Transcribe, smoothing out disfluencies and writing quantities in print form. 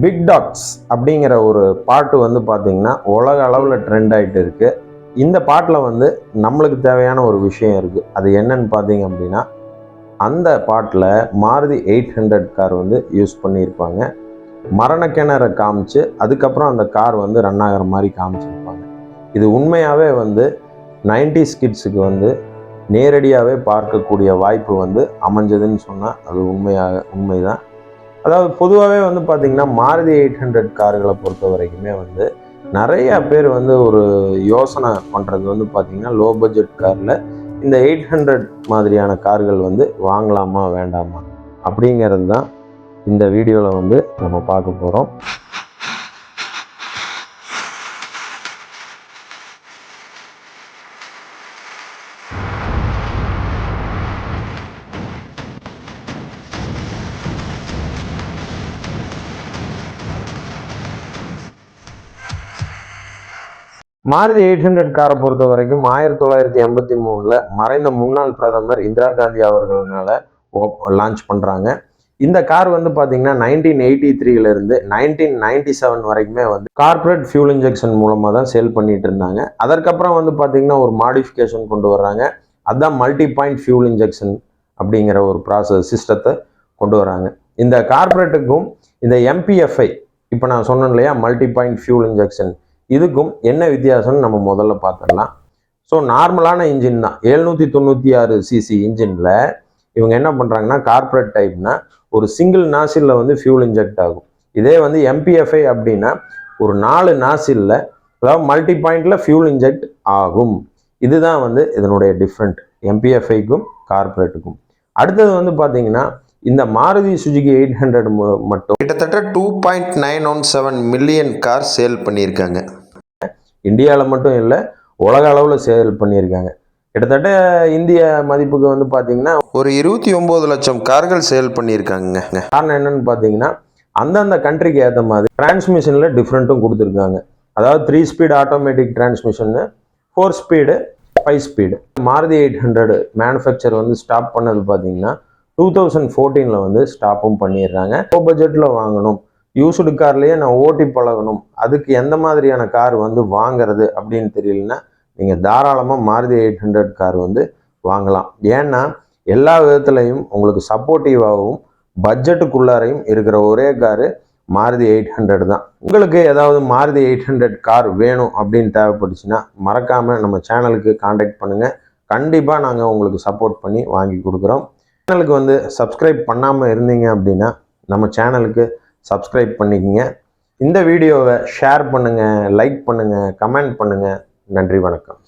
Big dots அப்படிங்கிற ஒரு பாட்டு வந்து பார்த்தீங்கன்னா உலக அளவில் ட்ரெண்ட் ஆகிட்டு இருக்கு. இந்த பாட்டில் வந்து நம்மளுக்கு தேவையான ஒரு விஷயம் இருக்குது. அது என்னன்னு பார்த்தீங்க அப்படின்னா, அந்த பாட்டில் மாருதி 800 கார் வந்து யூஸ் பண்ணியிருப்பாங்க. மரண கிணறை காமிச்சு அதுக்கப்புறம் அந்த கார் வந்து ரன் ஆகிற மாதிரி காமிச்சிருப்பாங்க. இது உண்மையாகவே வந்து 90s கிட்ஸுக்கு வந்து நேரடியாகவே பார்க்கக்கூடிய வாய்ப்பு வந்து அமைஞ்சதுன்னு சொன்னால் அது உண்மைதான். அதாவது பொதுவாகவே வந்து பார்த்திங்கன்னா மாருதி 800 கார்களை பொறுத்த வரைக்குமே வந்து நிறைய பேர் வந்து ஒரு யோசனை பண்ணுறது வந்து பார்த்திங்கன்னா லோ பட்ஜெட் காரில் இந்த 800 மாதிரியான கார்கள் வந்து வாங்கலாமா வேண்டாமா அப்படிங்கிறது தான் இந்த வீடியோவில் வந்து நம்ம பார்க்க போகிறோம். மாருதி 800 காரை பொறுத்த வரைக்கும் 1983 மறைந்த முன்னாள் பிரதமர் இந்திரா காந்தி அவர்களால் லான்ச் பண்ணுறாங்க. இந்த கார் வந்து பார்த்தீங்கன்னா 1983 1997 வரைக்குமே வந்து கார்பரேட் ஃபியூல் இன்ஜெக்ஷன் மூலமாக தான் சேல் பண்ணிட்டு இருந்தாங்க. அதற்கப்புறம் வந்து பார்த்தீங்கன்னா ஒரு மாடிஃபிகேஷன் கொண்டு வர்றாங்க. அதுதான் மல்டி பாயிண்ட் ஃபியூல் இன்ஜெக்ஷன் அப்படிங்கிற ஒரு சிஸ்டத்தை கொண்டு வராங்க. இந்த கார்பரேட்டுக்கும் இந்த MPFI இப்போ நான் சொன்னேன் இல்லையா, மல்டி பாயிண்ட் ஃபியூல் இன்ஜெக்ஷன், இதுக்கும் என்ன வித்தியாசம்னு நம்ம முதல்ல பார்த்துடலாம். ஸோ நார்மலான இன்ஜின் தான் 796 சிசி இன்ஜினில் இவங்க என்ன பண்ணுறாங்கன்னா கார்பரேட் டைப்னா ஒரு சிங்கிள் நாசிலில் வந்து ஃபியூல் இன்ஜெக்ட் ஆகும். இதே வந்து MPFI அப்படின்னா ஒரு 4 நாசிலில், அதாவது மல்டி பாயிண்டில் ஃபியூல் இன்ஜெக்ட் ஆகும். இதுதான் வந்து இதனுடைய டிஃப்ரெண்ட் MPFIக்கும் கார்பரேட்டுக்கும். அடுத்தது வந்து பார்த்தீங்கன்னா இந்த மாருதி சுஜுகி 800 மட்டும் கிட்டத்தட்ட 2.917 மில்லியன் கார் சேல் பண்ணியிருக்காங்க. இந்தியாவில் மட்டும் இல்லை, உலக அளவில் சேல் பண்ணியிருக்காங்க. கிட்டத்தட்ட இந்திய மதிப்புக்கு வந்து பார்த்தீங்கன்னா ஒரு 29 லட்சம் கார்கள் சேல் பண்ணியிருக்காங்க. காரணம் என்னன்னு பார்த்தீங்கன்னா அந்தந்த கண்ட்ரிக்கு ஏற்ற மாதிரி டிரான்ஸ்மிஷனில் டிஃப்ரெண்ட்டும் கொடுத்துருக்காங்க. அதாவது 3 ஸ்பீடு ஆட்டோமேட்டிக் டிரான்ஸ்மிஷன்னு, 4 ஸ்பீடு, 5 ஸ்பீடு. மாருதி 800 மேனுஃபேக்சர் வந்து ஸ்டாப் பண்ணது பார்த்தீங்கன்னா 2014 வந்து ஸ்டாப்பும் பண்ணிடுறாங்க. லோ பட்ஜெட்டில் வாங்கணும், யூஸ்டு கார்லேயே நான் ஓட்டி பழகணும், அதுக்கு எந்த மாதிரியான கார் வந்து வாங்கிறது அப்படின்னு தெரியலன்னா நீங்கள் தாராளமாக மாருதி 800 கார் வந்து வாங்கலாம். ஏன்னா எல்லா விதத்துலையும் உங்களுக்கு சப்போர்ட்டிவாகவும் பட்ஜெட்டுக்குள்ளாரையும் இருக்கிற ஒரே காரு மாருதி 800 தான். உங்களுக்கு ஏதாவது மாருதி 800 கார் வேணும் அப்படின்னு தேவைப்பட்டுச்சுன்னா மறக்காமல் நம்ம சேனலுக்கு காண்டாக்ட் பண்ணுங்கள். கண்டிப்பாக நாங்கள் உங்களுக்கு சப்போர்ட் பண்ணி வாங்கி கொடுக்குறோம். சேனலுக்கு வந்து சப்ஸ்கிரைப் பண்ணாமல் இருந்தீங்க அப்படின்னா நம்ம சேனலுக்கு சப்ஸ்கிரைப் பண்ணிக்கங்க. இந்த வீடியோவை ஷேர் பண்ணுங்கள், லைக் பண்ணுங்கள், கமெண்ட் பண்ணுங்கள். நன்றி, வணக்கம்.